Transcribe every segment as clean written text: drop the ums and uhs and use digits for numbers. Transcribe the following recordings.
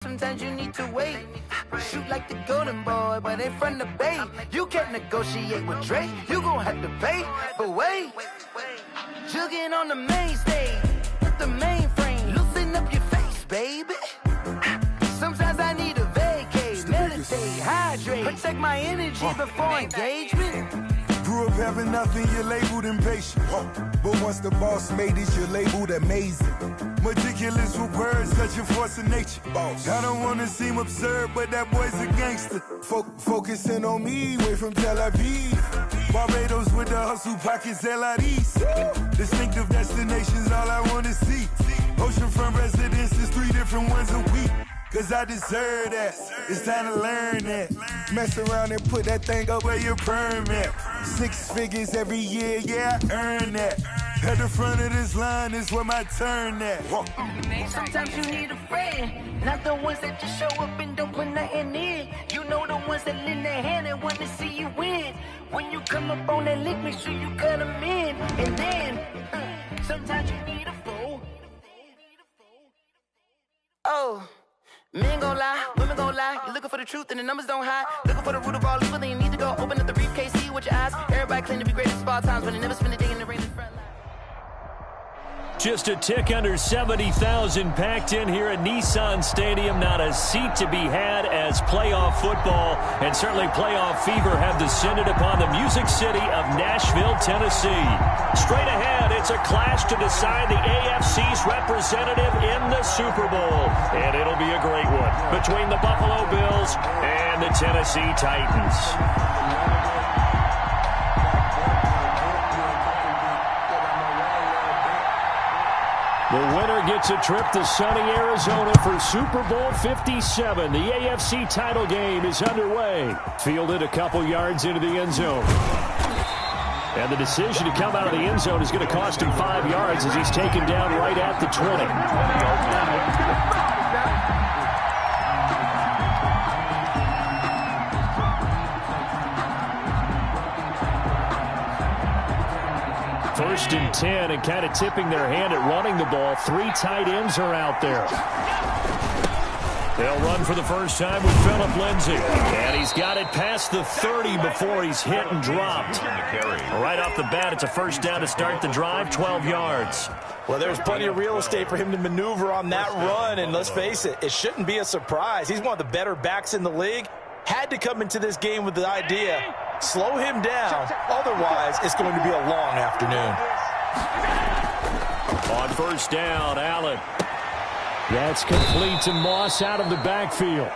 sometimes you need to wait. Shoot like the golden boy, but ain't from the bay. You can't negotiate with Drake, you gon' have to pay. But wait, jugging on the main stage, with the mainframe, loosen up your face, baby. Sometimes I need a vacate, meditate, hydrate, protect my energy before engagement. Grew up having nothing, you're labeled impatient. But once the boss made it, you're labeled amazing. Meticulous with words, such a force of nature. I don't wanna seem absurd, but that boy's a gangster. Focusing on me, way from Tel Aviv. Barbados with the hustle pockets, LIDs. Distinctive destinations, all I wanna see. Oceanfront residences, 3 different ones a week. Cause I deserve that, it's time to learn that. Mess around and put that thing up where your permit. 6 figures every year, yeah, I earn that. At the front of this line is where my turn at. Sometimes you need a friend, not the ones that just show up and don't put nothing in. You know the ones that lend their hand and want to see you win. When you come up on that lick, make sure you cut them in. And then, sometimes you need a fool. Oh. Men gon' lie, women gon' lie. You're looking for the truth and the numbers don't hide. Looking for the root of all evil, then you need to go open up the briefcase, see with your eyes. Everybody claim to be greatest of all times, but they never spend a day in the rain in front line. Just a tick under 70,000 packed in here at Nissan Stadium. Not a seat to be had as playoff football and certainly playoff fever have descended upon the music city of Nashville, Tennessee. Straight ahead, it's a clash to decide the AFC's representative in the Super Bowl. And it'll be a great one between the Buffalo Bills and the Tennessee Titans. The winner gets a trip to sunny Arizona for Super Bowl 57. The AFC title game is underway. Fielded a couple yards into the end zone. And the decision to come out of the end zone is going to cost him 5 yards as he's taken down right at the 20. First and 10, and kind of tipping their hand at running the ball. 3 tight ends are out there. They'll run for the first time with Phillip Lindsay. And he's got it past the 30 before he's hit and dropped. Right off the bat, it's a first down to start the drive, 12 yards. Well, there's plenty of real estate for him to maneuver on that run, and let's face it, it shouldn't be a surprise. He's one of the better backs in the league. Had to come into this game with the idea, slow him down, otherwise it's going to be a long afternoon. On first down, Allen. That's complete to Moss out of the backfield.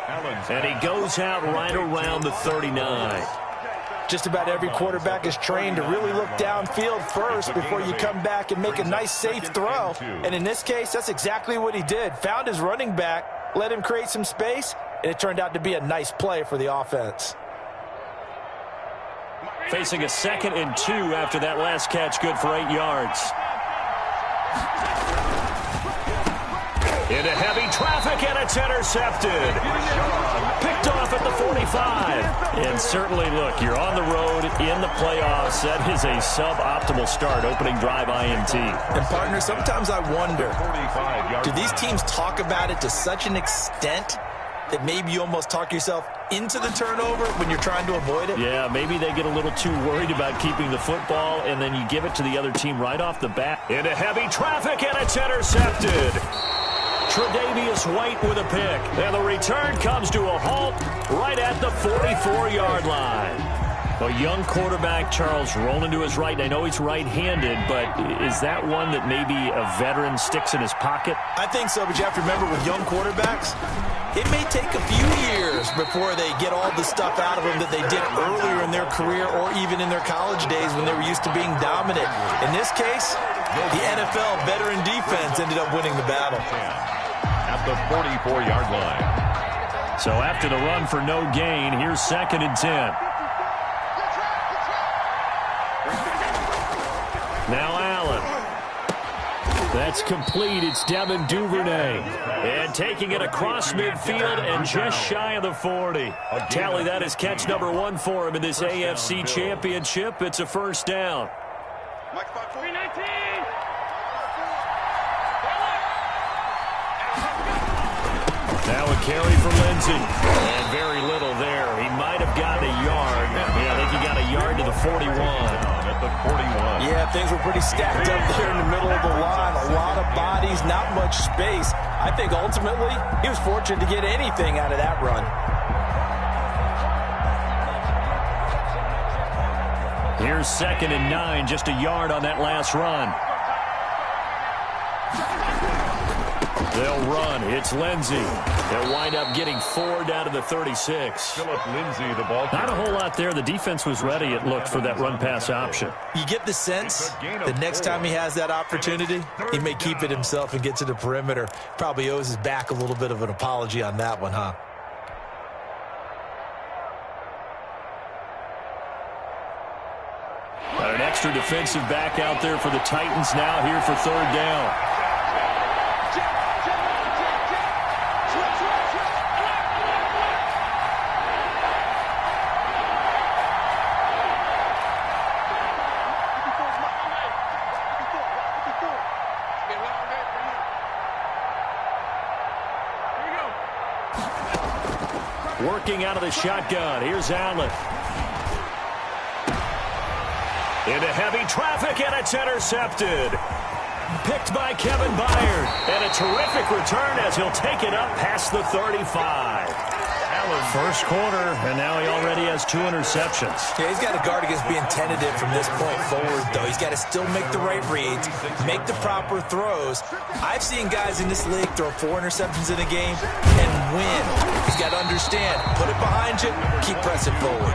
And he goes out right around the 39. Just about every quarterback is trained to really look downfield first before you come back and make a nice, safe throw. And in this case, that's exactly what he did. Found his running back, let him create some space, and it turned out to be a nice play for the offense. Facing a 2nd and 2 after that last catch, good for 8 yards. Into heavy traffic, and it's intercepted. Picked off at the 45. And certainly, look, you're on the road in the playoffs. That is a suboptimal start, opening drive INT. And, partner, sometimes I wonder, do these teams talk about it to such an extent that maybe you almost talk yourself into the turnover when you're trying to avoid it? Yeah, maybe they get a little too worried about keeping the football, and then you give it to the other team right off the bat. Into heavy traffic, and it's intercepted. Tre'Davious White with a pick. And the return comes to a halt right at the 44-yard line. A young quarterback, Charles, rolling to his right. I know he's right-handed, but is that one that maybe a veteran sticks in his pocket? I think so, but you have to remember with young quarterbacks, it may take a few years before they get all the stuff out of them that they did earlier in their career or even in their college days when they were used to being dominant. In this case, the NFL veteran defense ended up winning the battle. At the 44-yard line. So after the run for no gain, here's 2nd and 10. Now Allen. That's complete. It's Devin Duvernay. And taking it across midfield and just shy of the 40. Tally, that is catch number 1 for him in this AFC Championship. It's a first down. Now a carry for Lindsey. And very little there. He might have gotten a yard. Yeah, I think he got a yard to the 41. At the 41. Yeah, things were pretty stacked up there in the middle of the line. A lot of bodies, not much space. I think ultimately he was fortunate to get anything out of that run. Here's 2nd and 9, just a yard on that last run. They'll run. It's Lindsey. They'll wind up getting 4 down to the 36. Philip Lindsey, the ball. Not a whole lot there. The defense was ready, it looked, for that run-pass option. You get the sense the next time he has that opportunity, he may keep it himself and get to the perimeter. Probably owes his back a little bit of an apology on that one, huh? Got an extra defensive back out there for the Titans now here for 3rd down. Working out of the shotgun. Here's Allen. Into heavy traffic, and it's intercepted. Picked by Kevin Byard. And a terrific return as he'll take it up past the 35. First quarter, and now he already has 2 interceptions. Yeah, he's got to guard against being tentative from this point forward, though. He's got to still make the right reads, make the proper throws. I've seen guys in this league throw 4 interceptions in a game and win. He's got to understand, put it behind you, keep pressing forward.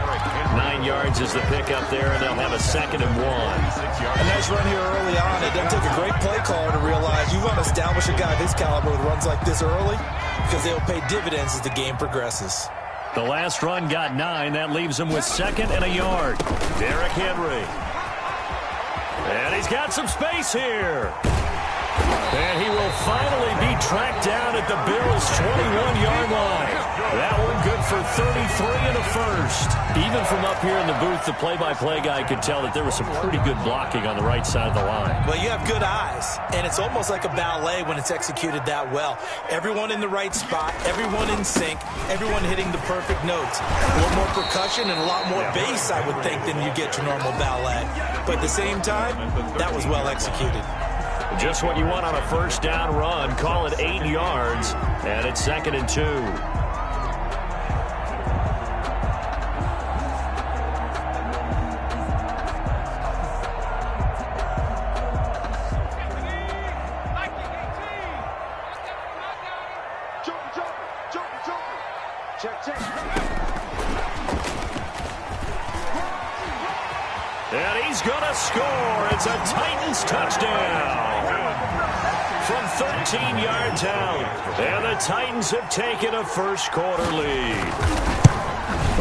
9 yards is the pickup there, and they'll have a 2nd and 1. A nice run here early on. It doesn't take a great play caller to realize you want to establish a guy this caliber with runs like this early because they'll pay dividends as the game progresses. The last run got 9. That leaves him with 2nd and a yard. Derrick Henry. And he's got some space here. And he will finally be tracked down at the Bills' 21-yard line. That one good for 33 and a first. Even from up here in the booth, the play-by-play guy could tell that there was some pretty good blocking on the right side of the line. Well, you have good eyes, and it's almost like a ballet when it's executed that well. Everyone in the right spot, everyone in sync, everyone hitting the perfect notes. A little more percussion and a lot more bass, I would think, than you get to normal ballet. But at the same time, that was well executed. Just what you want on a first down run. Call it 8 yards, and it's 2nd and 2. And he's going to score. It's a Titans touchdown. From 13 yards out. And the Titans have taken a first quarter lead.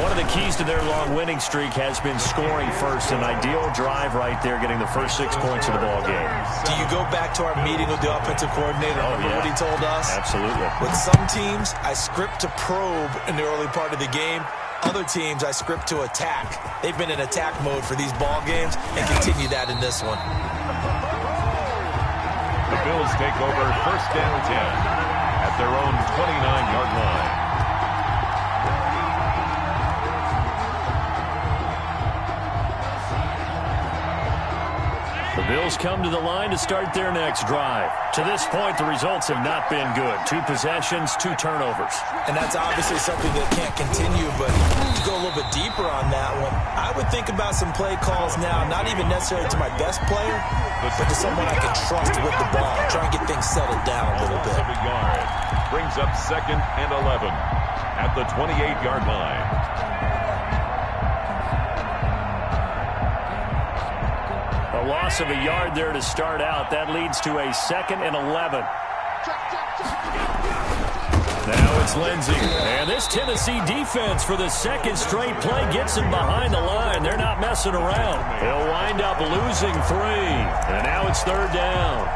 One of the keys to their long winning streak has been scoring first. An ideal drive right there, getting the first 6 points of the ball game. Do you go back to our meeting with the offensive coordinator? Remember what he told us? Absolutely. With some teams, I script to probe in the early part of the game. Other teams, I script to attack. They've been in attack mode for these ball games and continue that in this one. The Bills take over 1st and 10 at their own 29-yard line. The Bills come to the line to start their next drive. To this point, the results have not been good. 2 possessions, 2 turnovers. And that's obviously something that can't continue, but to go a little bit deeper on that one, I would think about some play calls now, not even necessarily to my best player, but to someone I can trust with the ball. Try and get things settled down a little bit. Brings up 2nd and 11 at the 28-yard line. A loss of a yard there to start out. That leads to a 2nd and 11. Now it's Lindsey. And this Tennessee defense for the 2nd straight play gets him behind the line. They're not messing around. He'll wind up losing 3. And now it's 3rd down.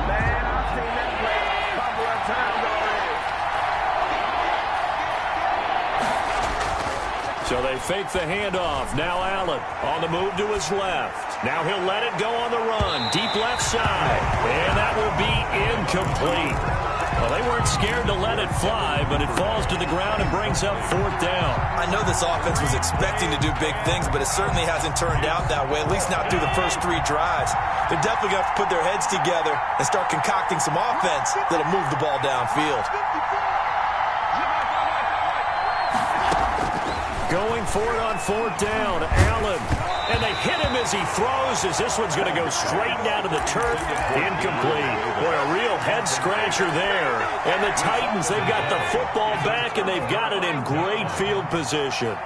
Man, I've seen that play a couple of times already. So they fake the handoff. Now Allen on the move to his left. Now he'll let it go on the run. Deep left side. And that will be incomplete. scared to let it fly, but it falls to the ground and brings up 4th down. I know this offense was expecting to do big things, but it certainly hasn't turned out that way, at least not through the first 3 drives. They're definitely going to have to put their heads together and start concocting some offense that'll move the ball downfield. Going for it on 4th down, Allen. And they hit him as he throws, as this one's going to go straight down to the turf. Incomplete. Boy, a real head-scratcher there. And the Titans, they've got the football back, and they've got it in great field position.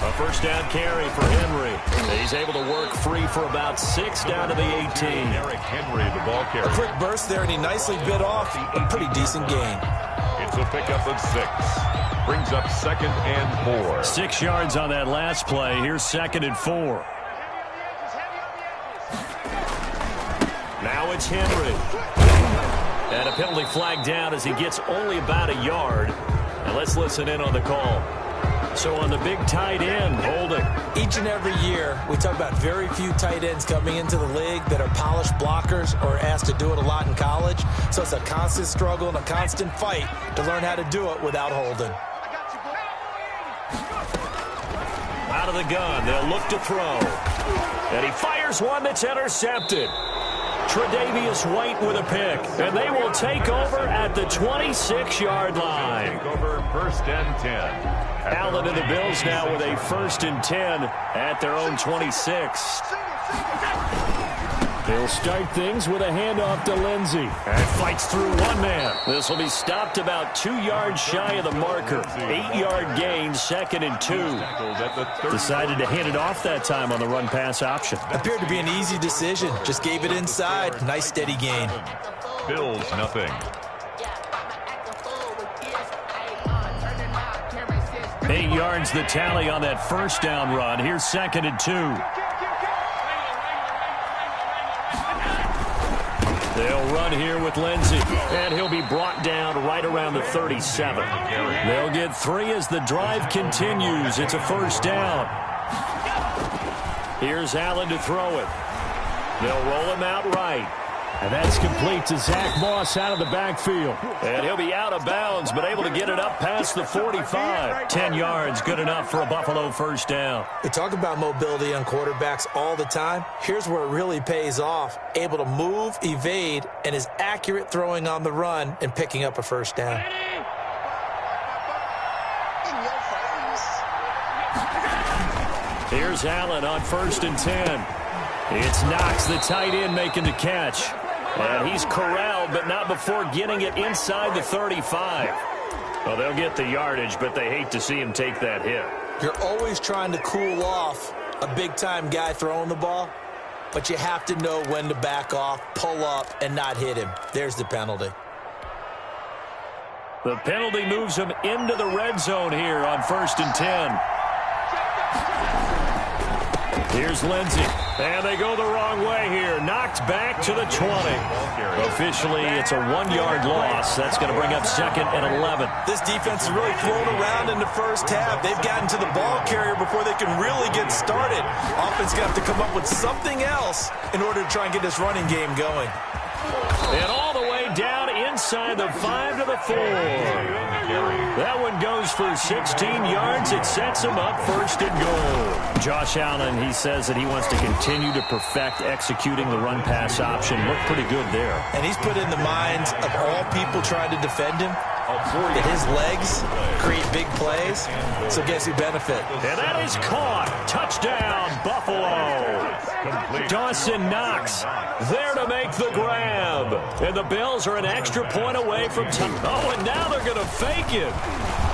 A first down carry for Henry. He's able to work free for about 6 down to the 18. Derrick Henry, the ball carrier. A quick burst there, and he nicely bit off a pretty decent gain. It's a pickup of 6. Brings up 2nd and 4. 6 yards on that last play. Here's 2nd and 4. Now it's Henry. And a penalty flag down as he gets only about a yard. And let's listen in on the call. So on the big tight end, holding. Each and every year, we talk about very few tight ends coming into the league that are polished blockers or asked to do it a lot in college. So it's a constant struggle and a constant fight to learn how to do it without holding. Out of the gun, they'll look to throw. And he fires one that's intercepted. Tre'Davious White with a pick. And they will take over at the 26-yard line. Take over 1st and 10. Allen and the Bills now with a 1st and 10 at their own 26. They'll start things with a handoff to Lindsey. And fights through one man. This will be stopped about 2 yards shy of the marker. 8-yard gain, 2nd and 2. Decided to hand it off that time on the run-pass option. Appeared to be an easy decision. Just gave it inside. Nice steady gain. Bills, nothing. 8 yards the tally on that first down run. Here's 2nd and 2. They'll run here with Lindsey, and he'll be brought down right around the 37. They'll get 3 as the drive continues. It's a first down. Here's Allen to throw it. They'll roll him out right. And that's complete to Zach Moss out of the backfield. And he'll be out of bounds, but able to get it up past the 45. 10 yards, good enough for a Buffalo first down. We talk about mobility on quarterbacks all the time. Here's where it really pays off. Able to move, evade, and is accurate throwing on the run and picking up a first down. Here's Allen on 1st and 10. It's Knox, the tight end, making the catch. And he's corralled, but not before getting it inside the 35. Well, they'll get the yardage, but they hate to see him take that hit. You're always trying to cool off a big-time guy throwing the ball, but you have to know when to back off, pull up, and not hit him. There's the penalty. The penalty moves him into the red zone here on 1st and 10. Here's Lindsey, and they go the wrong way here. Knocked back to the 20. Officially, it's a 1-yard loss. That's going to bring up 2nd and 11. This defense is really thrown around in the first half. They've gotten to the ball carrier before they can really get started. Offense going to have to come up with something else in order to try and get this running game going. And all the way down inside the 5 to the 4. That one goes for 16 yards. It sets him up 1st and goal. Josh Allen, he says that he wants to continue to perfect executing the run-pass option. Looked pretty good there. And he's put in the minds of all people trying to defend him that his legs create big plays, so guess who benefit? And that is caught. Touchdown, Buffalo. Dawson Knox there to make the grab. And the Bills are an extra point away from time. Oh, and now they're going to fake it.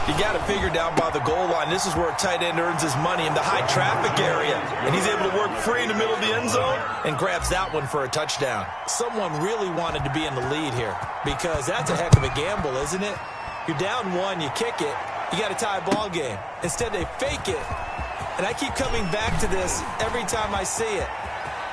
You got to figure down by the goal line. This is where a tight end earns his money in the high traffic area. And he's able to work free in the middle of the end zone and grabs that one for a touchdown. Someone really wanted to be in the lead here because that's a heck of a gamble, isn't it? You're down 1, you kick it, you got a tie ball game. Instead, they fake it. And I keep coming back to this every time I see it.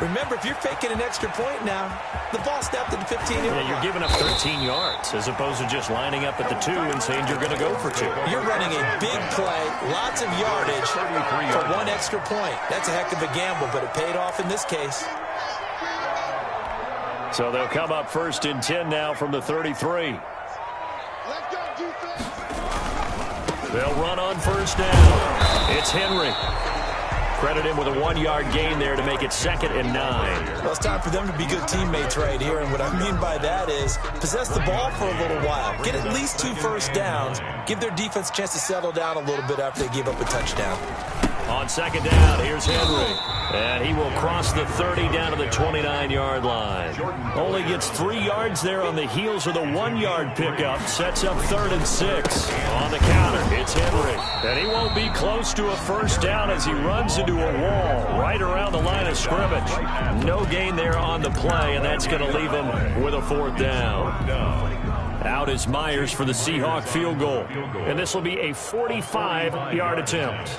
Remember, if you're faking an extra point now, the ball snapped at the 15-yard line. Yeah, you're giving up 13 yards as opposed to just lining up at the 2 and saying you're going to go for 2. You're running a big play, lots of yardage for 1 extra point. That's a heck of a gamble, but it paid off in this case. So they'll come up 1st and 10 now from the 33. They'll run on 1st down. It's Henry. Credit him with a 1-yard gain there to make it 2nd and 9. Well, it's time for them to be good teammates right here, and what I mean by that is possess the ball for a little while. Get at least 2 first downs. Give their defense a chance to settle down a little bit after they give up a touchdown. On 2nd down, here's Henry. And he will cross the 30 down to the 29-yard line. Only gets 3 yards there on the heels of the 1-yard pickup. Sets up 3rd and 6. On the counter, it's Henry. And he won't be close to a first down as he runs into a wall right around the line of scrimmage. No gain there on the play, and that's going to leave him with a 4th down. Out is Myers for the Seahawk field goal. And this will be a 45-yard attempt.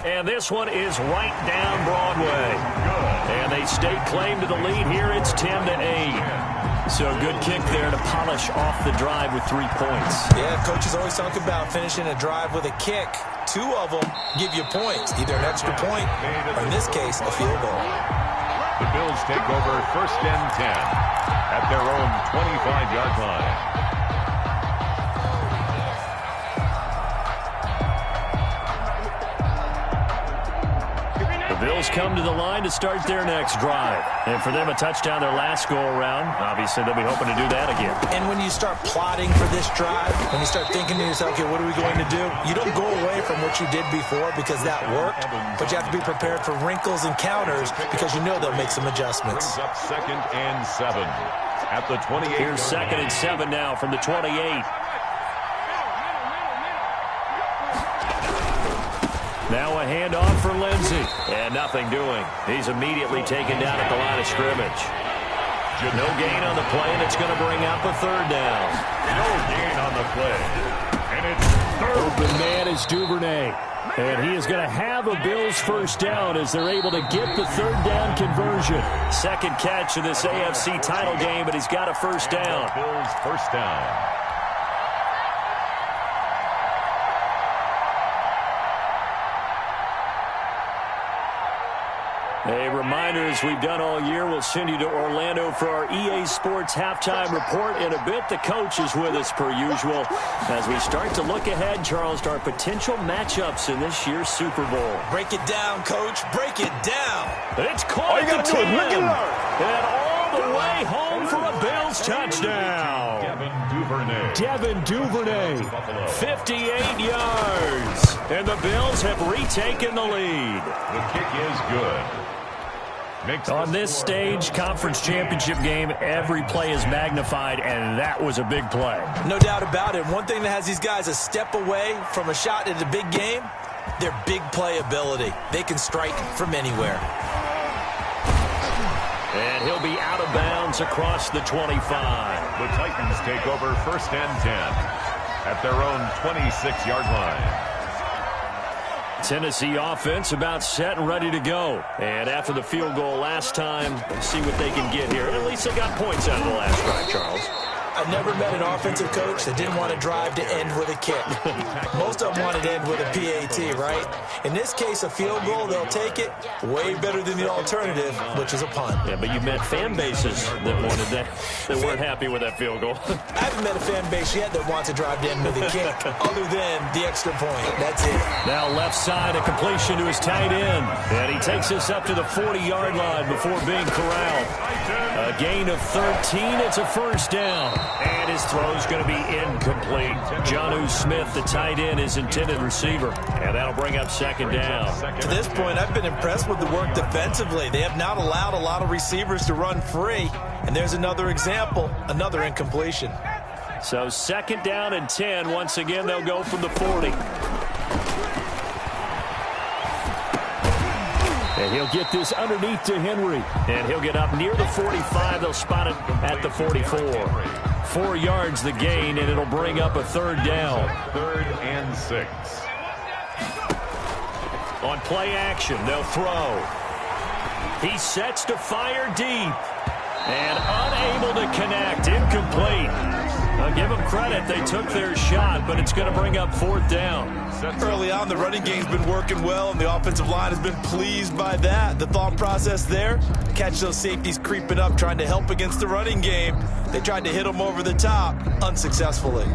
And this one is right down Broadway. And they stake claim to the lead here. It's 10-8. So good kick there to polish off the drive with 3 points. Yeah, coaches always talk about finishing a drive with a kick. 2 of them give you points, either an extra point or, in this case, a field goal. The Bills take over 1st and 10 at their own 25-yard line. Bills come to the line to start their next drive. And for them, a touchdown their last go-around. Obviously, they'll be hoping to do that again. And when you start plotting for this drive, when you start thinking to yourself, okay, what are we going to do? You don't go away from what you did before because that worked, but you have to be prepared for wrinkles and counters because you know they'll make some adjustments. Brings up 2nd and 7 at the 28. Here's 2nd and 7 now from the 28. Now a handoff for Lindsey. And nothing doing. He's immediately taken down at the line of scrimmage. No gain on the play, and it's going to bring up a 3rd down. No gain on the play. And it's 3rd. Open man is Duvernay. And he is going to have a Bills first down as they're able to get the 3rd down conversion. 2nd catch of this AFC title game, but he's got a first down. Bills first down. A reminder, as we've done all year, we'll send you to Orlando for our EA Sports halftime report in a bit. The coach is with us per usual as we start to look ahead, Charles, to our potential matchups in this year's Super Bowl. Break it down, Coach. Break it down. It's caught at the 10. And all the way home for a Bills touchdown. Devin Duvernay, 58 yards. And the Bills have retaken the lead. The kick is good. On this stage, conference championship game, every play is magnified, and that was a big play. No doubt about it. One thing that has these guys a step away from a shot at a big game, their big play ability. They can strike from anywhere. And he'll be out of bounds across the 25. The Titans take over 1st and 10 at their own 26-yard line. Tennessee offense about set and ready to go. And after the field goal last time, see what they can get here. At least they got points out of the last drive, Charles. I've never met an offensive coach that didn't want to drive to end with a kick. Most of them wanted to end with a PAT, right? In this case, a field goal, they'll take it. Way better than the alternative, which is a punt. Yeah, but you met fan bases that wanted that, that weren't happy with that field goal. I haven't met a fan base yet that wants to drive to end with a kick, other than the extra point. That's it. Now left side, a completion to his tight end. And he takes us up to the 40-yard line before being corralled. A gain of 13. It's a first down. And his throw is going to be incomplete. Jonnu Smith, the tight end, is intended receiver. And that'll bring up 2nd down. To this point, I've been impressed with the work defensively. They have not allowed a lot of receivers to run free. And there's another example, another incompletion. So 2nd down and 10. Once again, they'll go from the 40. And he'll get this underneath to Henry. And he'll get up near the 45. They'll spot it at the 44. 4 yards the gain, and it'll bring up a 3rd down. 3rd and 6. On play action, they'll throw. He sets to fire deep. And unable to connect. Incomplete. I'll give them credit. They took their shot, but it's going to bring up 4th down. Early on, the running game's been working well, and the offensive line has been pleased by that. The thought process there, catch those safeties creeping up, trying to help against the running game. They tried to hit them over the top, unsuccessfully.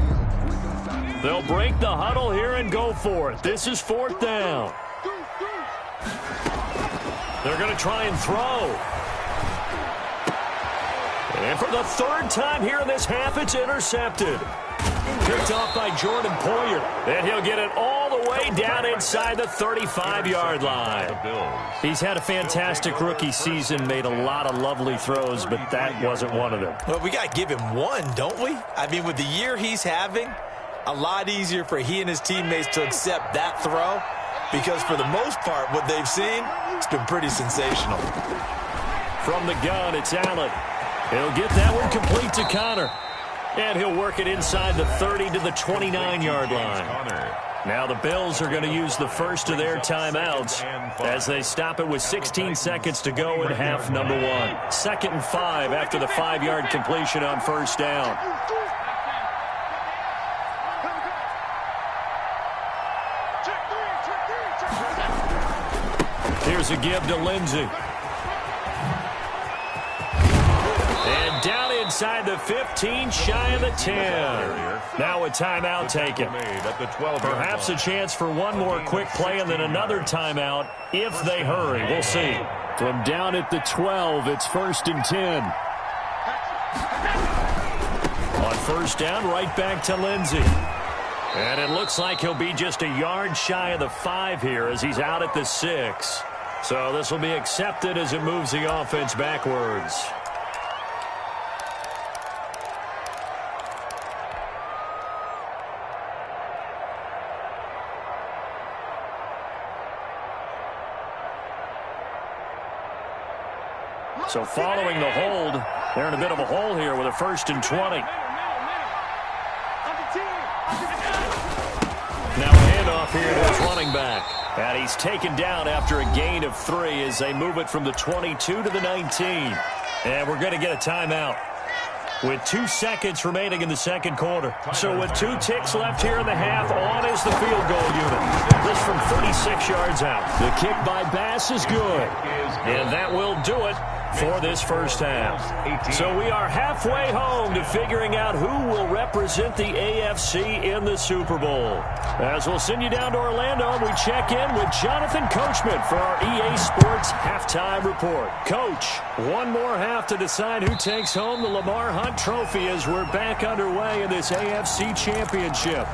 They'll break the huddle here and go for it. This is 4th down. They're going to try and throw. And for the 3rd time here in this half, it's intercepted. Picked off by Jordan Poyer. And he'll get it all the way down inside the 35-yard line. He's had a fantastic rookie season, made a lot of lovely throws, but that wasn't one of them. Well, we got to give him one, don't we? I mean, with the year he's having, a lot easier for he and his teammates to accept that throw, because for the most part, what they've seen, it's been pretty sensational. From the gun, it's Allen. He'll get that one complete to Connor. And he'll work it inside the 30 to the 29-yard line. Now the Bills are going to use the first of their timeouts as they stop it with 16 seconds to go in half number 1. 2nd and 5 after the 5-yard completion on 1st down. Here's a give to Lindsey. And down inside the 15, shy of the 10. Now a timeout taken. Perhaps a chance for one more quick play and then another timeout if they hurry. We'll see. From down at the 12, it's 1st and 10. On 1st down, right back to Lindsey. And it looks like he'll be just a yard shy of the 5 here as he's out at the 6. So this will be accepted as it moves the offense backwards. So following the hold, they're in a bit of a hole here with a 1st and 20. Now a handoff here to his running back. And he's taken down after a gain of 3 as they move it from the 22 to the 19. And we're going to get a timeout with 2 seconds remaining in the 2nd quarter. So with 2 ticks left here in the half, on is the field goal unit. This from 36 yards out. The kick by Bass is good. And that will do it for this first half. So we are halfway home to figuring out who will represent the AFC in the Super Bowl. As we'll send you down to Orlando, we check in with Jonathan Coachman for our EA Sports Halftime Report. Coach, one more half to decide who takes home the Lamar Hunt Trophy as we're back underway in this AFC Championship.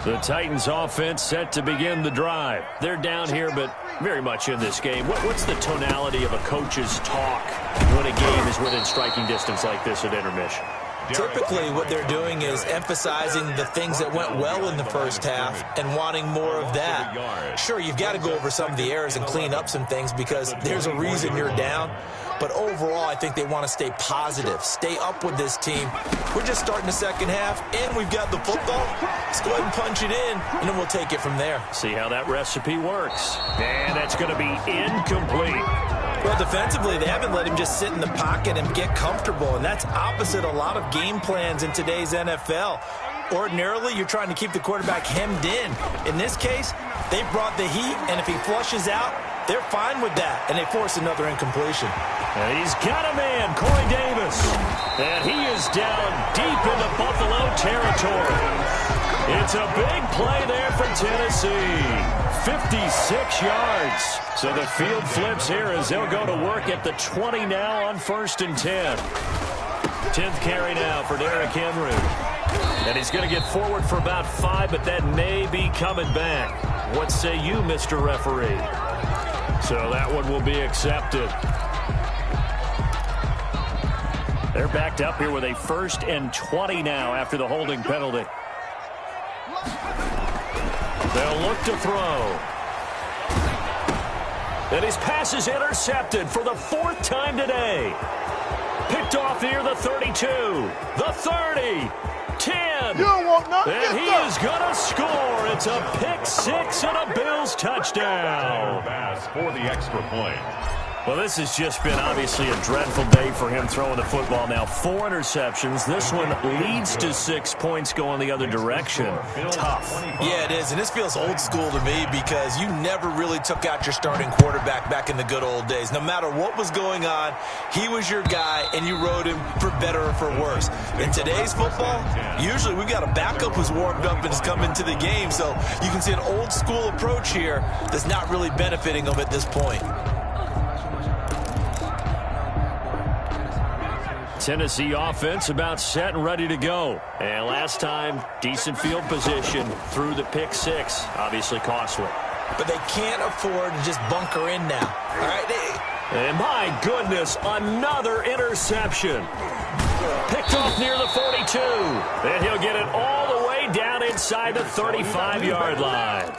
The Titans offense set to begin the drive. They're down here, but very much in this game. What's the tonality of a coach's talk when a game is within striking distance like this at intermission? Typically, what they're doing is emphasizing the things that went well in the first half and wanting more of that. Sure, you've got to go over some of the errors and clean up some things because there's a reason you're down. But overall, I think they want to stay positive, stay up with this team. We're just starting the second half, and we've got the football. Let's go ahead and punch it in, and then we'll take it from there. See how that recipe works. And that's going to be incomplete. Well, defensively, they haven't let him just sit in the pocket and get comfortable, and that's opposite a lot of game plans in today's NFL. Ordinarily, you're trying to keep the quarterback hemmed in. In this case, they brought the heat, and if he flushes out, they're fine with that, and they force another incompletion. And he's got a man, Corey Davis. And he is down deep into Buffalo territory. It's a big play there for Tennessee. 56 yards. So the field flips here as they'll go to work at the 20 now on 1st and 10. 10th carry now for Derrick Henry. And he's going to get forward for about 5, but that may be coming back. What say you, Mr. Referee? So that one will be accepted. They're backed up here with a 1st and 20 now after the holding penalty. They'll look to throw. And his pass is intercepted for the 4th time today. Picked off near the 32, the 30, 10. You don't want nothing. And he is going to score. It's a pick six and a Bills touchdown. Pass for the extra point. Well, this has just been obviously a dreadful day for him throwing the football. Now 4 interceptions. This one leads to 6 points going the other direction. Tough. Yeah, it is, and this feels old school to me because you never really took out your starting quarterback back in the good old days. No matter what was going on, he was your guy, and you rode him for better or for worse. In today's football, usually we've got a backup who's warmed up and has come into the game, so you can see an old school approach here that's not really benefiting him at this point. Tennessee offense about set and ready to go. And last time, decent field position through the pick six. Obviously costly. But they can't afford to just bunker in now. All right. And my goodness, another interception. Picked off near the 42. And he'll get it all the way down inside the 35-yard line.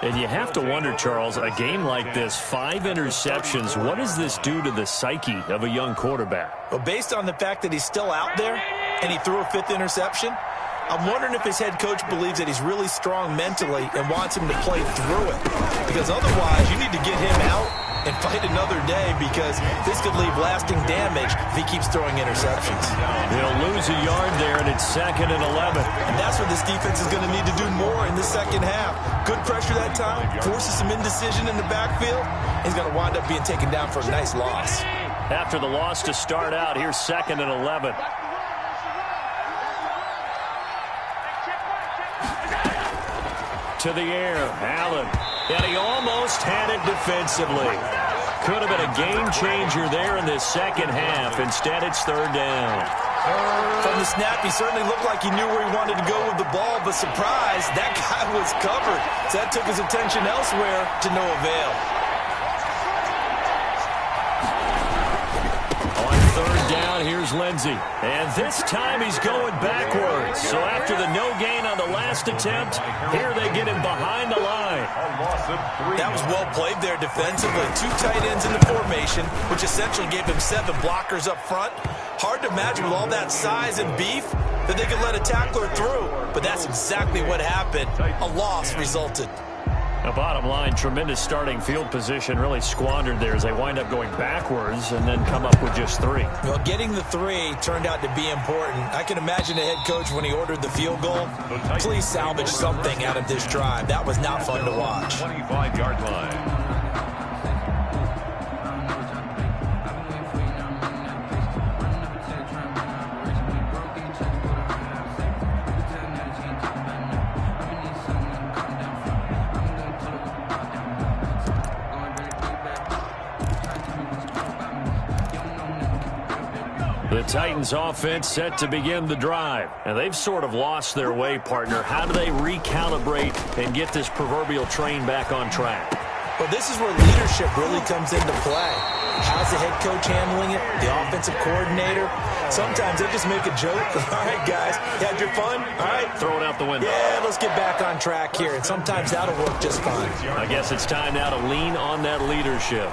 And you have to wonder, Charles, a game like this, 5 interceptions, what does this do to the psyche of a young quarterback? Well, based on the fact that he's still out there and he threw a 5th interception, I'm wondering if his head coach believes that he's really strong mentally and wants him to play through it. Because otherwise, you need to get him out and fight another day because this could leave lasting damage if he keeps throwing interceptions. He'll lose a yard there, and it's 2nd and 11. And that's what this defense is going to need to do more in the second half. Good pressure that time, forces some indecision in the backfield. He's going to wind up being taken down for a nice loss. After the loss to start out, here's 2nd and 11. To the air, Allen. And he almost had it defensively. Could have been a game changer there in this second half. Instead, it's 3rd down. From the snap, he certainly looked like he knew where he wanted to go with the ball, but surprise, that guy was covered. So that took his attention elsewhere to no avail. On 3rd down, here's Lindsey. And this time he's going backwards. So after the no gain on the last attempt, here they get him behind the line. That was well played there defensively. 2 tight ends in the formation, which essentially gave him 7 blockers up front. Hard to imagine with all that size and beef that they could let a tackler through. But that's exactly what happened. A loss resulted. The bottom line, tremendous starting field position really squandered there as they wind up going backwards and then come up with just 3. Well, getting the 3 turned out to be important. I can imagine the head coach when he ordered the field goal. Please salvage something out of this drive. That was not fun to watch. 25-yard line. The Titans offense set to begin the drive. And they've sort of lost their way, partner. How do they recalibrate and get this proverbial train back on track? Well, this is where leadership really comes into play. How's the head coach handling it? The offensive coordinator? Sometimes they just make a joke. All right, guys, you had your fun? All right. Throw it out the window. Yeah, let's get back on track here. And sometimes that'll work just fine. I guess it's time now to lean on that leadership.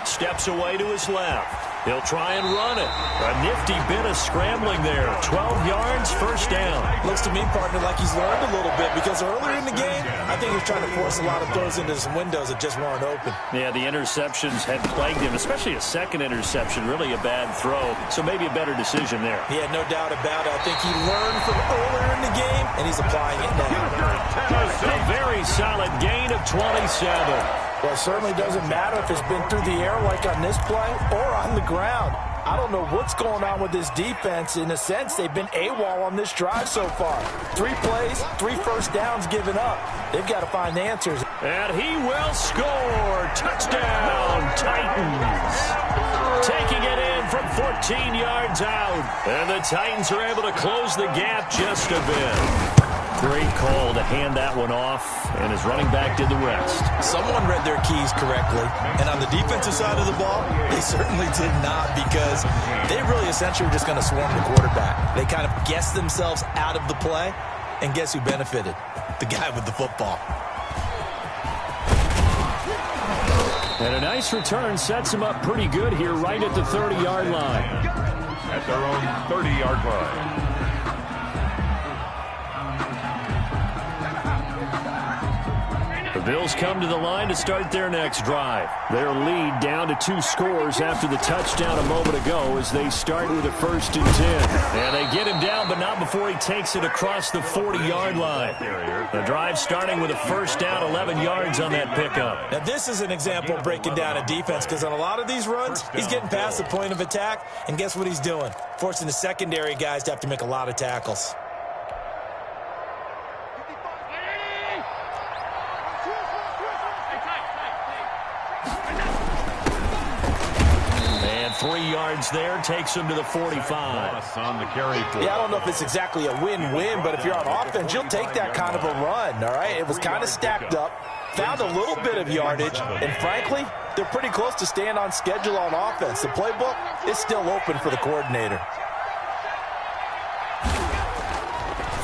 Steps away to his left. He'll try and run it. A nifty bit of scrambling there. 12 yards, 1st down. Looks to me, partner, like he's learned a little bit because earlier in the game, I think he was trying to force a lot of throws into some windows that just weren't open. Yeah, the interceptions had plagued him, especially a 2nd interception, really a bad throw. So maybe a better decision there. Yeah, no doubt about it. I think he learned from earlier in the game, and he's applying it now. A very solid gain of 27. Well, it certainly doesn't matter if it's been through the air like on this play or on the ground. I don't know what's going on with this defense. In a sense, they've been AWOL on this drive so far. 3 plays, 3 1st downs given up. They've got to find answers. And he will score. Touchdown, Titans. Taking it in from 14 yards out. And the Titans are able to close the gap just a bit. Great call to hand that one off, and his running back did the rest. Someone read their keys correctly, and on the defensive side of the ball, they certainly did not because they really essentially were just going to swarm the quarterback. They kind of guessed themselves out of the play, and guess who benefited? The guy with the football. And a nice return sets him up pretty good here right at the 30-yard line. at their own 30-yard line. The Bills come to the line to start their next drive. Their lead down to 2 scores after the touchdown a moment ago as they start with a 1st and 10. And they get him down, but not before he takes it across the 40-yard line. The drive starting with a 1st down, 11 yards on that pickup. Now, this is an example of breaking down a defense because on a lot of these runs, he's getting past the point of attack, and guess what he's doing? Forcing the secondary guys to have to make a lot of tackles. And 3 yards there takes him to the 45. On the carry for Yeah, I don't know if it's exactly a win-win, but if you're on offense, you'll take that kind of a run, all right? It was kind of stacked up, found a little bit of yardage, and frankly, they're pretty close to staying on schedule on offense. The playbook is still open for the coordinator.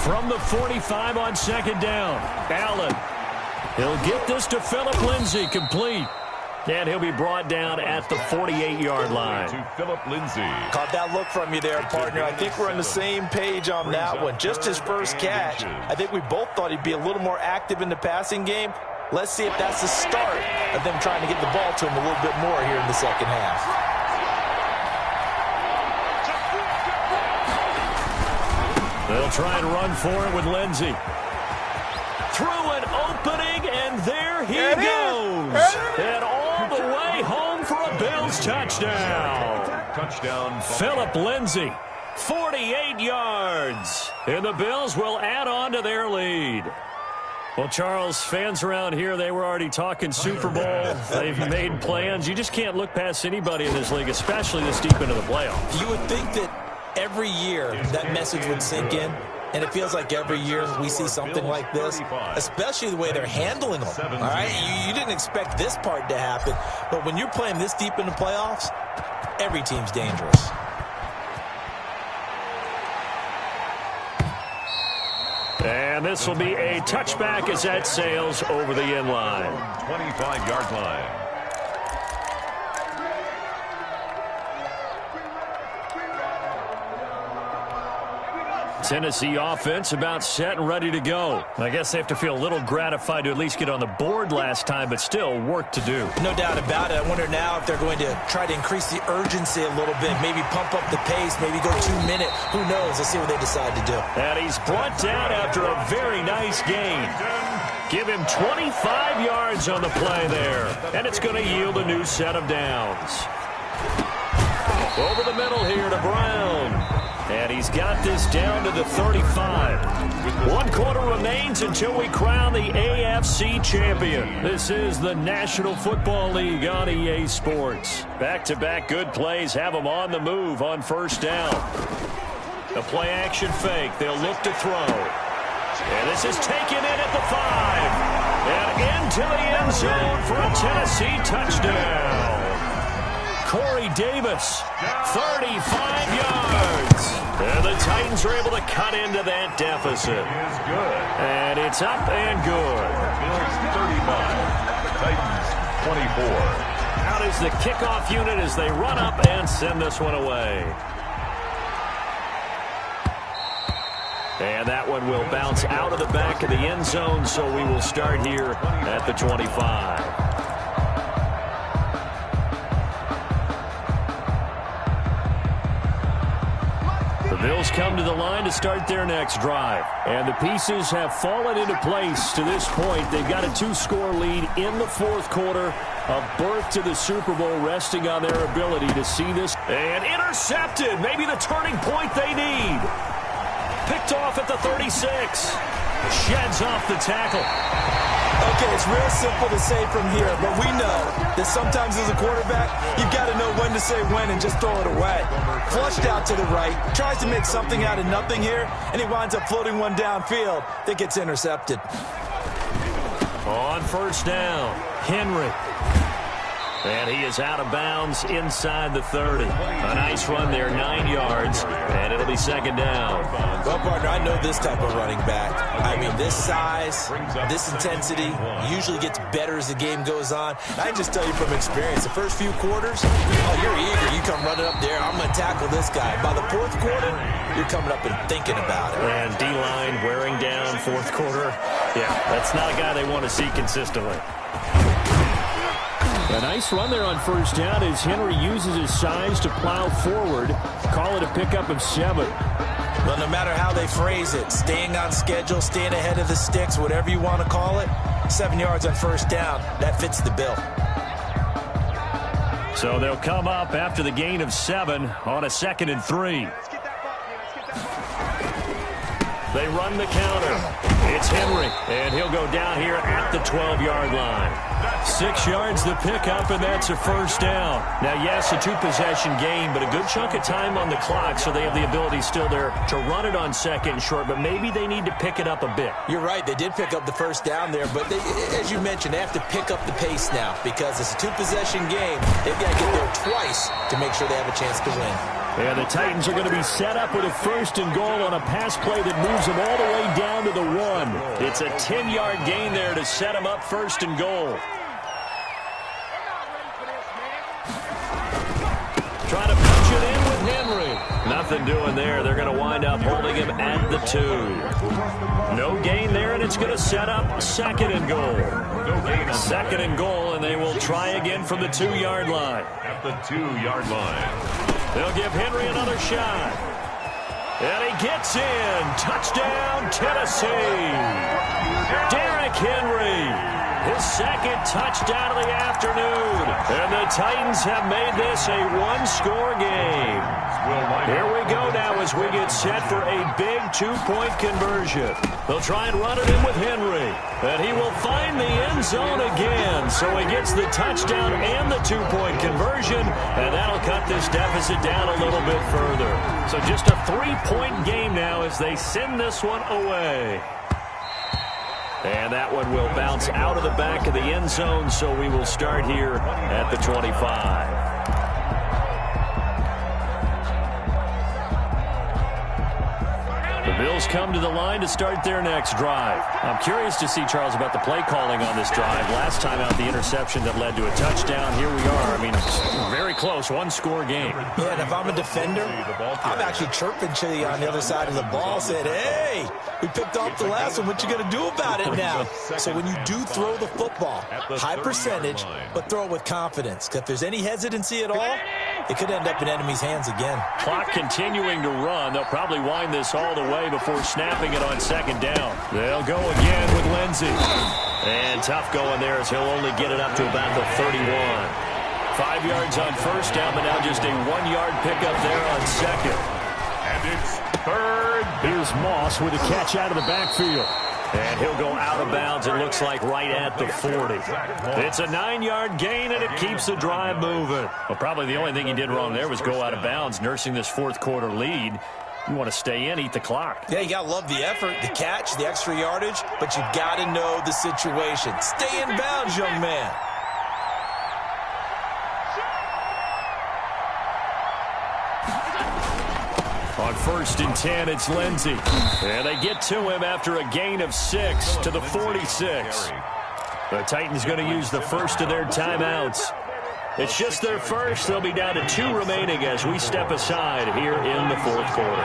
From the 45 on 2nd down, Allen. He'll get this to Phillip Lindsay, complete. And he'll be brought down at the 48-yard line. To Phillip Lindsay. Caught that look from you there, partner. I think we're on the same page on that one. Just his first catch. I think we both thought he'd be a little more active in the passing game. Let's see if that's the start of them trying to get the ball to him a little bit more here in the second half. They'll try and run for it with Lindsay. Through an opening, and there he goes. And all the way home for a Bills touchdown. Touchdown. Phillip Lindsay, 48 yards. And the Bills will add on to their lead. Well, Charles, fans around here, they were already talking Super Bowl. They've made plans. You just can't look past anybody in this league, especially this deep into the playoffs. You would think that every year that message would sink in. And it feels like every year we see something like this, especially the way they're handling them. All right, you didn't expect this part to happen, but when you're playing this deep in the playoffs, every team's dangerous. And this will be a touchback as that sails over the end line. 25-yard line. Tennessee offense about set and ready to go. I guess they have to feel a little gratified to at least get on the board last time, but still work to do. No doubt about it. I wonder now if they're going to try to increase the urgency a little bit, maybe pump up the pace, maybe go 2-minute. Who knows? Let's see what they decide to do. And he's brought down after a very nice gain. Give him 25 yards on the play there, and it's going to yield a new set of downs. Over the middle here to Brown. And he's got this down to the 35. 1 quarter remains until we crown the AFC champion. This is the National Football League on EA Sports. Back-to-back good plays have them on the move on 1st down. A play-action fake. They'll look to throw. And this is taken in at the 5. And into the end zone for a Tennessee touchdown. Corey Davis, 35 yards. And the Titans are able to cut into that deficit. And it's up and good. Bills 35, Titans 24. Out is the kickoff unit as they run up and send this one away. And that one will bounce out of the back of the end zone, so we will start here at the 25. Bills come to the line to start their next drive. And the pieces have fallen into place to this point. They've got a 2-score lead in the 4th quarter. A berth to the Super Bowl resting on their ability to see this. And intercepted. Maybe the turning point they need. Picked off at the 36. Sheds off the tackle. Okay, it's real simple to say from here, but we know that sometimes as a quarterback, you've got to know when to say when and just throw it away. Flushed out to the right, tries to make something out of nothing here, and he winds up floating one downfield that gets intercepted. On 1st down, Henry. And he is out of bounds inside the 30. A nice run there, 9 yards, and it'll be second down. Well, partner, I know this type of running back. I mean, this size, this intensity usually gets better as the game goes on. I can just tell you from experience, the first few quarters, oh, you're eager. You come running up there, I'm going to tackle this guy. By the fourth quarter, you're coming up and thinking about it. And D-line wearing down fourth quarter. Yeah, that's not a guy they want to see consistently. A nice run there on first down as Henry uses his size to plow forward. Call it a pickup of 7. Well, no matter how they phrase it, staying on schedule, staying ahead of the sticks, whatever you want to call it, 7 yards on first down, that fits the bill. So they'll come up after the gain of 7 on a 2nd and 3. They run the counter. It's Henry, and he'll go down here at the 12-yard line. 6 yards the pickup, and that's a first down. Now, yes, a 2-possession game, but a good chunk of time on the clock, so they have the ability still there to run it on 2nd and short, but maybe they need to pick it up a bit. You're right. They did pick up the first down there, but as you mentioned, they have to pick up the pace now because it's a 2-possession game. They've got to get there twice to make sure they have a chance to win. And the Titans are going to be set up with a 1st and goal on a pass play that moves them all the way down to the 1. It's a 10-yard gain there to set them up 1st and goal. Trying to punch it in with Henry. Nothing doing there. They're going to wind up holding him at the 2. No gain there, and it's going to set up 2nd and goal. 2nd and goal, and they will try again from the 2-yard line. At the 2-yard line. They'll give Henry another shot. And he gets in. Touchdown, Tennessee. Derrick Henry. His 2nd touchdown of the afternoon. And the Titans have made this a 1-score game. Here we go now as we get set for a big 2-point conversion. They'll try and run it in with Henry. And he will find the end zone again. So he gets the touchdown and the 2-point conversion. And that'll cut this deficit down a little bit further. So just a 3-point game now as they send this one away. And that one will bounce out of the back of the end zone, so we will start here at the 25. The Bills come to the line to start their next drive. I'm curious to see, Charles, about the play calling on this drive. Last time out, the interception that led to a touchdown. Here we are. I mean, very close, 1-score game. Yeah, and if I'm a defender, I'm actually chirping to you on the other side of the ball, saying, hey, we picked off the last one. What you going to do about it now? So when you do throw the football, high percentage, but throw it with confidence. If there's any hesitancy at all, it could end up in enemy's hands again. Clock continuing to run. They'll probably wind this all the way before snapping it on 2nd down. They'll go again with Lindsey. And tough going there as he'll only get it up to about the 31. 5 yards on first down, but now just a 1-yard pickup there on 2nd. And it's 3rd. Here's Moss with a catch out of the backfield. And he'll go out of bounds, it looks like, right at the 40. It's a 9-yard gain, and it keeps the drive moving. Well, probably the only thing he did wrong there was go out of bounds, nursing this 4th quarter lead. You want to stay in, eat the clock. Yeah, you got to love the effort, the catch, the extra yardage, but you got to know the situation. Stay in bounds, young man. On 1st and 10, it's Lindsey. And they get to him after a gain of 6 to the 46. The Titans going to use the first of their timeouts. It's just their first. They'll be down to 2 remaining as we step aside here in the 4th quarter.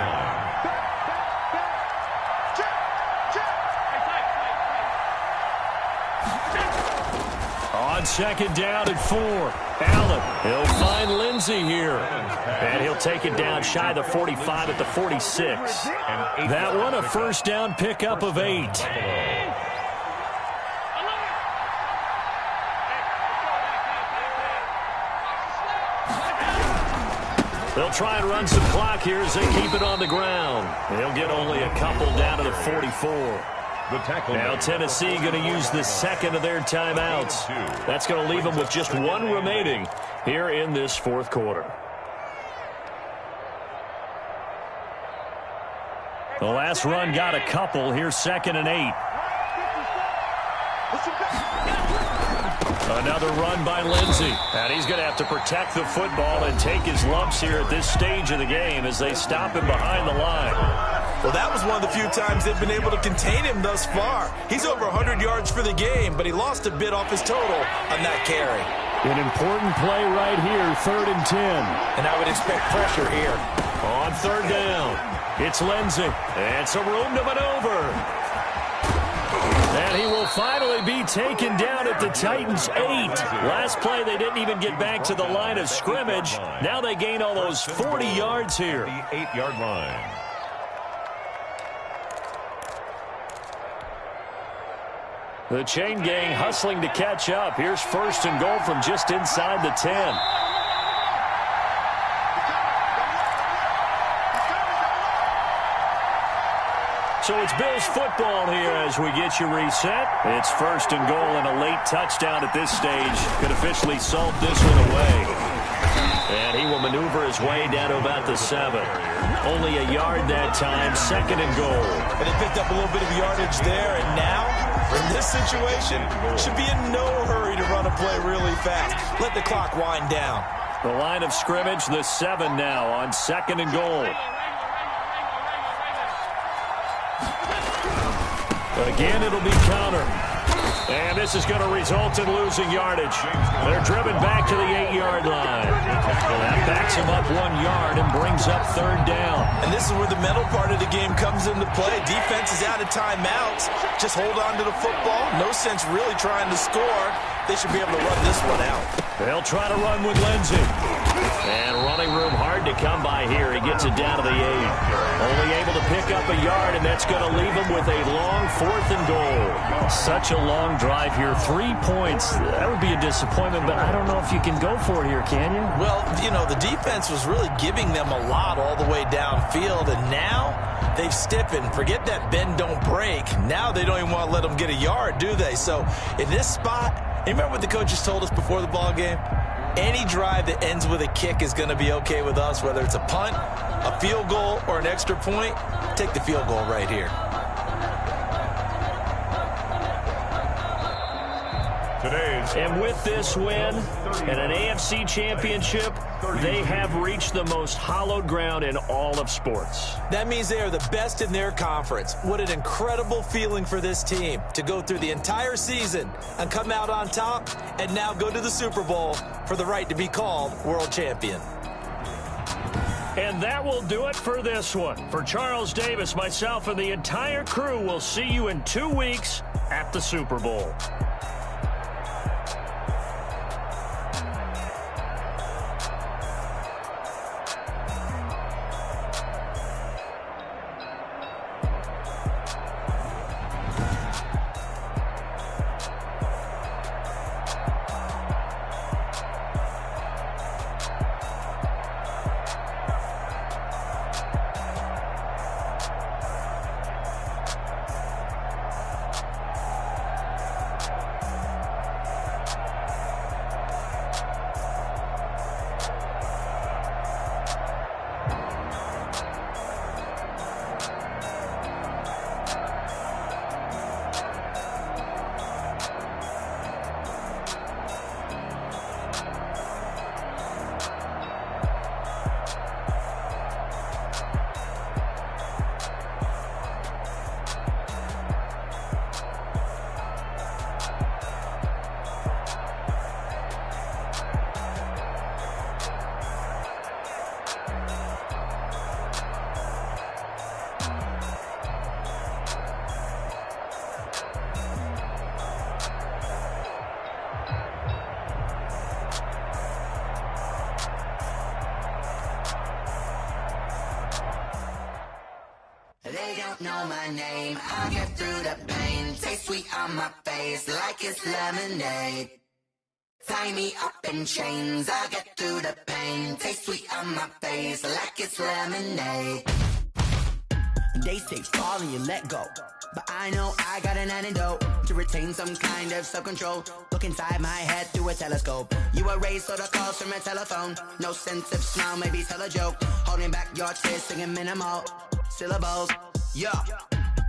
On 2nd down and 4. Allen, he'll find Lindsey here. And he'll take it down shy of the 45 at the 46. That one a first down pickup of 8. They'll try and run some clock here as they keep it on the ground. They'll get only a couple down to the 44. Now Tennessee going to use the 2nd of their timeouts. That's going to leave them with just 1 remaining here in this 4th quarter. The last run got a couple. Here's 2nd and 8. Another run by Lindsey. And he's going to have to protect the football and take his lumps here at this stage of the game as they stop him behind the line. Well, that was one of the few times they've been able to contain him thus far. He's over 100 yards for the game, but he lost a bit off his total on that carry. An important play right here, 3rd and 10. And I would expect pressure here. On 3rd down, it's Lindsey. And some room to maneuver. And he will finally be taken down at the Titans' 8. Last play, they didn't even get back to the line of scrimmage. Now they gain almost 40 yards here. The 8-yard line. The chain gang hustling to catch up. Here's 1st and goal from just inside the 10. So it's Bills football here as we get you reset. It's 1st and goal and a late touchdown at this stage could officially salt this one away. And he will maneuver his way down to about the 7. Only a yard that time, 2nd and goal. And they picked up a little bit of yardage there, and now, in this situation, should be in no hurry to run a play really fast. Let the clock wind down. The line of scrimmage, the 7 now on 2nd and goal. Again, it'll be counter. And this is going to result in losing yardage. They're driven back to the 8-yard line. That backs him up 1 yard and brings up 3rd down. And this is where the mental part of the game comes into play. Defense is out of timeouts. Just hold on to the football. No sense really trying to score. They should be able to run this one out. They'll try to run with Lindsey. And running room hard to come by here. He gets it down to the 8. Only able to pick up a yard, and that's going to leave him with a long 4th and goal. Such a long drive here. 3 points. That would be a disappointment, but I don't know if you can go for it here, can you? Well, you know, the defense was really giving them a lot all the way downfield, and now they've stiffened. Forget that bend, don't break. Now they don't even want to let them get a yard, do they? So in this spot, you remember what the coaches told us before the ball game? Any drive that ends with a kick is going to be okay with us, whether it's a punt, a field goal, or an extra point. Take the field goal right here. And with this win and an AFC championship, they have reached the most hallowed ground in all of sports. That means they are the best in their conference. What an incredible feeling for this team to go through the entire season and come out on top and now go to the Super Bowl for the right to be called world champion. And that will do it for this one. For Charles Davis, myself, and the entire crew, we'll see you in 2 weeks at the Super Bowl. Know my name, I'll get through the pain. Taste sweet on my face like it's lemonade. Tie me up in chains, I'll get through the pain. Taste sweet on my face like it's lemonade. They say fall and you let go, but I know I got an antidote to retain some kind of self-control. Look inside my head through a telescope. You erase all the calls from a telephone. No sense of smile, maybe tell a joke. Holding back your tears, singing minimal syllables. Yeah,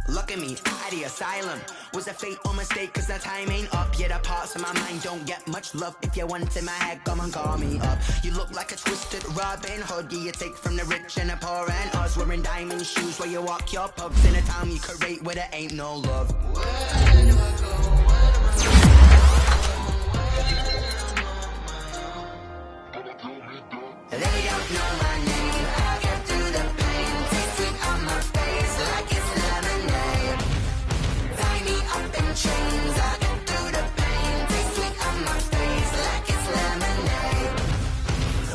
Look at me, at the asylum. Was a fate or mistake, cause the time ain't up. Yeah, the parts of my mind don't get much love. If you want in my head, come and call me up. You look like a twisted Robin Hood. Yeah, you take from the rich and the poor and us. Wearing diamond shoes where you walk your pugs. In a town you could rate where there ain't no love. Where do I go? They don't know my name. I get through the pain. Taste sweet on my face like it's lemonade. Tie me up in chains. I get through the pain. Taste sweet on my face like it's lemonade.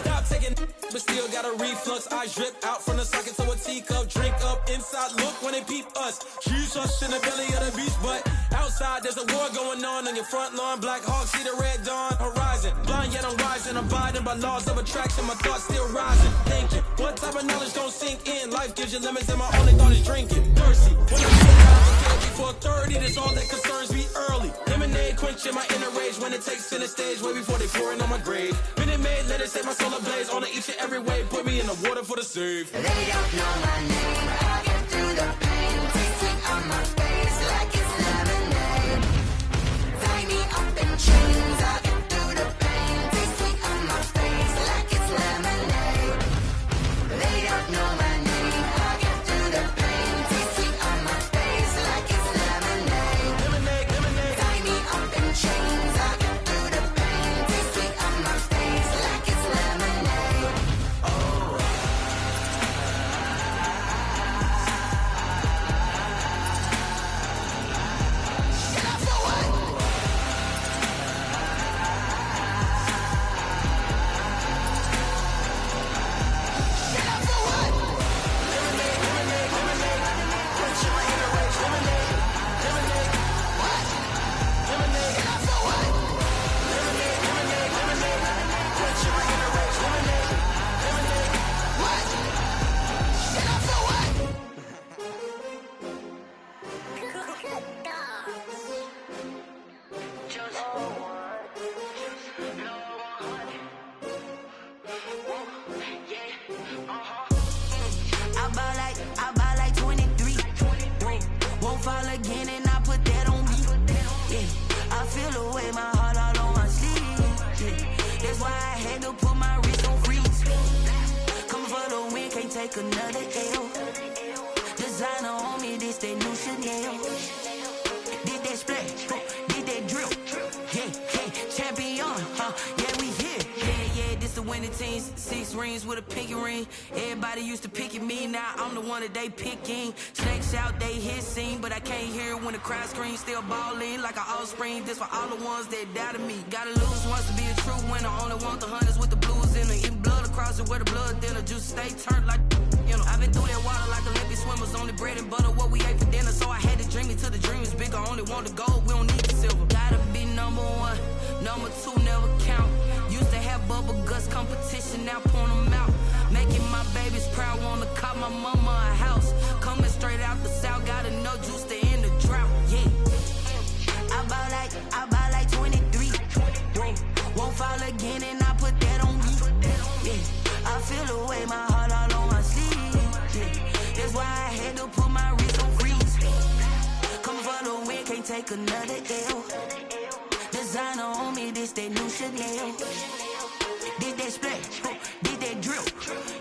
Stop taking, but still got a reflux. I drip out from the socket to a teacup. Drink up inside. Look when they peep us. Choose us in the belly of the beach, but outside there's a war going on your front lawn. Black Hawk see the red dawn horizon. Blind yet I'm rising, abiding by laws of attraction. My thoughts still rising, thinking what type of knowledge don't sink in. Life gives you limits and my only thought is drinking. Thirsty, when I get before 30, that's all that concerns me early. Lemonade quenching my inner rage when it takes center stage. Way before they pouring on my grave. Minute Maid, let it set my soul ablaze. On each and every way, put me in the water for the save. They don't know my name. I get through the pain. Taste sweet on my face like it's lemonade. Tie me up in chains. I get through the pain. Taste sweet on my face like it's lemonade. They don't know my name. I get through the pain. Taste sweet on my face like it's lemonade. Lemonade, lemonade. Tie me up in chains. I get through the pain. Taste sweet on my face like it's lemonade. Oh. Shut up for what? Shut up for what? Lemonade, lemonade, lemonade. Quenching my inner rage. Lemonade, lemonade. What? Lemonade, Shut up for what? lemonade, lemonade, lemonade. Quenching my inner rage. Lemonade, lemonade. What? Shut up for what? I buy like 23. Won't fall again and I put that on me. Yeah, I feel away my heart all on my sleeve. Yeah, that's why I had to put my wrist on freeze. Come for the win, can't take another L. Designer on me, this that new Chanel. Did that splash, did that drill. Yeah, champion, yeah, we here. Yeah, this the winning teams. 6 rings with a pinky ring. Everybody used to picking me, now I'm the one that they picking. Snakes out, they hissing, but I can't hear when the crowd screams. Still balling like an offspring. This for all the ones that doubted me. Gotta lose once to be a true winner. Only want the hunters with the blues in it. Eating blood across it where the blood thinner. Juice stay turned like, you know. I've been through that water like Olympic swimmers. Only bread and butter, what we ate for dinner. So I had to dream it till the dream is bigger. Only want the gold, we don't need the silver. Gotta be number 1, number 2 never count. Used to have bubble guts competition, now point them out. Making my babies proud, wanna call my mama a house. Coming straight out the south, gotta know juice to end the drought. Yeah, I buy like 23. Won't fall again and I put that on me. Yeah, I feel away my heart all on my sleeve. Yeah, that's why I had to put my wrist on freeze. Coming for the win, can't take another L. Designer on me, this that new Chanel. Did that splash, did that drill.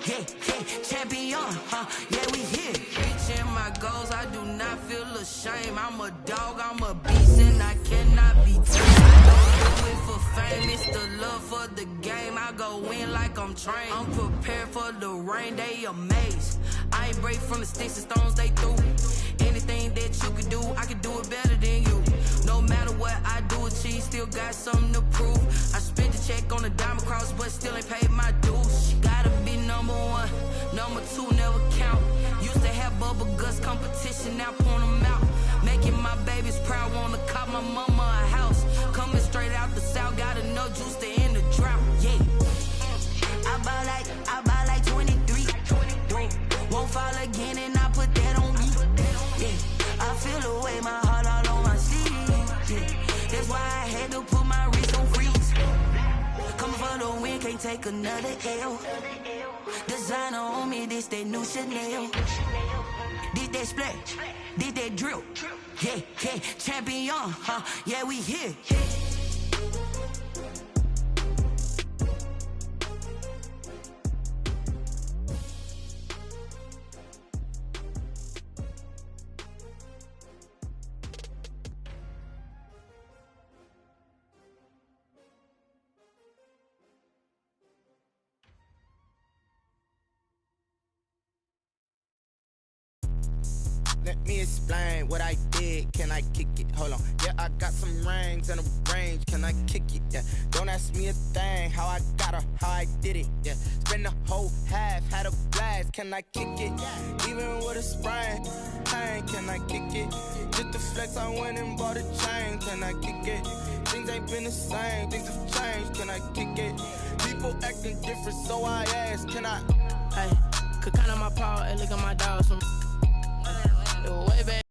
Yeah, champion, yeah, we here. Reaching my goals, I do not feel ashamed. I'm a dog, I'm a beast, and I cannot be tamed. I don't do it for fame, it's the love for the game. I go in like I'm trained. I'm prepared for the rain, they amazed. I ain't break from the sticks and stones they threw. Anything that you could do, I could do it better than you. No matter what I do, achieve, still got something to prove. I spent the check on the diamond cross, but still ain't paid my dues. Gotta be number 1, number 2 never count. Used to have bubble guts competition, now point them out. Making my babies proud, wanna call my mama a house. Coming straight out the south, gotta know juice to end the drought. Yeah, I buy like 23. Won't fall again and I put that on me. Yeah, I feel away my heart all on my sleeve. Yeah, that's why I had to put my wrist on freeze. Coming for the win, can't take another L. Designer on me, this that new Chanel. Did that that splat, did that drill. Yeah, yeah, champion, huh? Yeah, we here. Let me explain what I did. Can I kick it? Hold on. Yeah, I got some rings and a range. Can I kick it? Yeah. Don't ask me a thing. How I got her, how I did it. Yeah. Spend the whole half, had a blast. Can I kick it? Even with a sprain. Pain, can I kick it? Just the flex, I went and bought a chain. Can I kick it? Things ain't been the same. Things have changed. Can I kick it? People acting different, so I ask. Can I? Hey, could count on my power and look at my dogs from. It was way back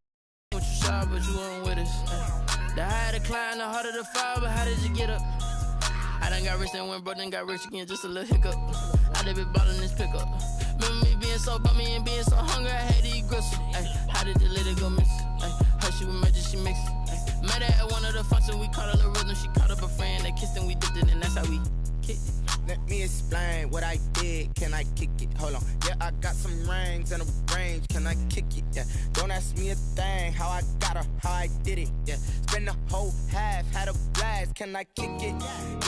what you saw, but you weren't with us. The higher the climb, the harder the fall, but how did you get up? I done got rich and went broke, then got rich again, just a little hiccup. I done been ballin' this pickup. Remember me being so bummy and being so hungry, I had to eat gristle. How did the lady go miss? Her she was magic, she mixed. Met her at one of the functions, we caught a little rhythm. She caught up a friend, they kissed and we dipped it, and that's how we kicked it. Let me explain what I did. Can I kick it? Hold on. Yeah, I got some rings and a range. Can I kick it? Yeah. Don't ask me a thing. How I got her, how I did it. Yeah. Spend the whole half, had a blast. Can I kick it?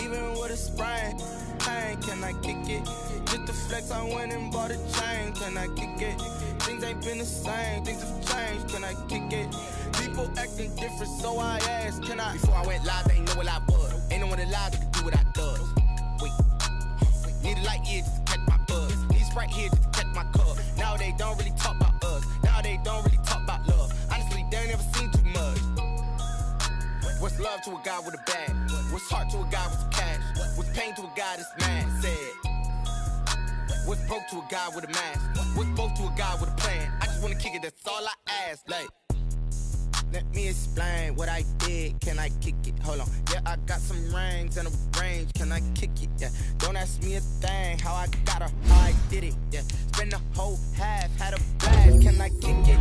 Even with a sprain. Pain, can I kick it? Just the flex, I went and bought a chain. Can I kick it? Things ain't been the same. Things have changed. Can I kick it? People acting different, so I asked. Can I? Before I went live, they ain't know what I was. Ain't no one alive that could do what I does. Need a light here just to catch my buzz. Need Sprite here just to catch my cup. Now they don't really talk about us. Now they don't really talk about love. Honestly, they ain't never seen too much. What's love to a guy with a bag? What's heart to a guy with some cash? What's pain to a guy that's mad? Said. What's broke to a guy with a mask? What's broke to a guy with a plan? I just wanna kick it, that's all I ask. Like, let me explain what I did. Can I kick it? Hold on. Yeah, I got some rings and a range. Can I kick it? Yeah. Don't ask me a thing. How I got her, how I did it. Yeah. Spend the whole half, had a blast. Can I kick it?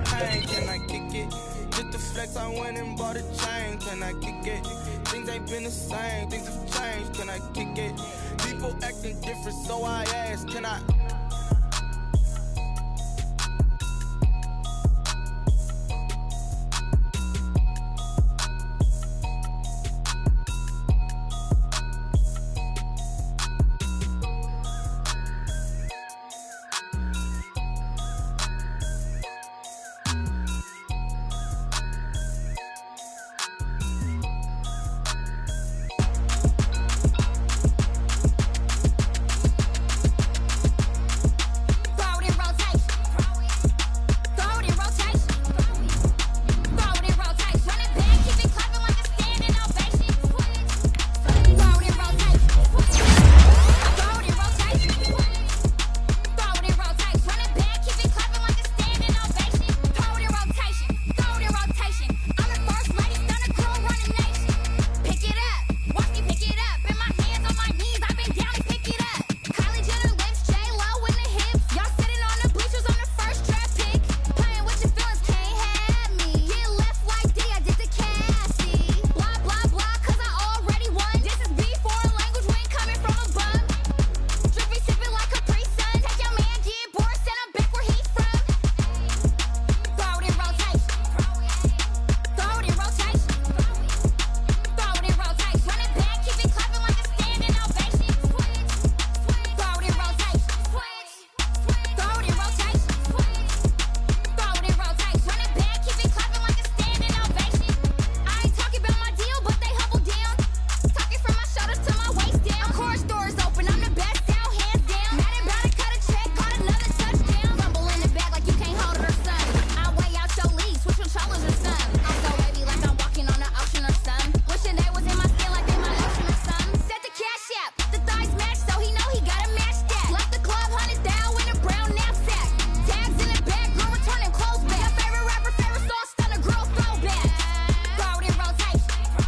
Hey, can I kick it? Just the flex, I went and bought a chain. Can I kick it? Things ain't been the same. Things have changed. Can I kick it? People acting different, so I ask. Can I?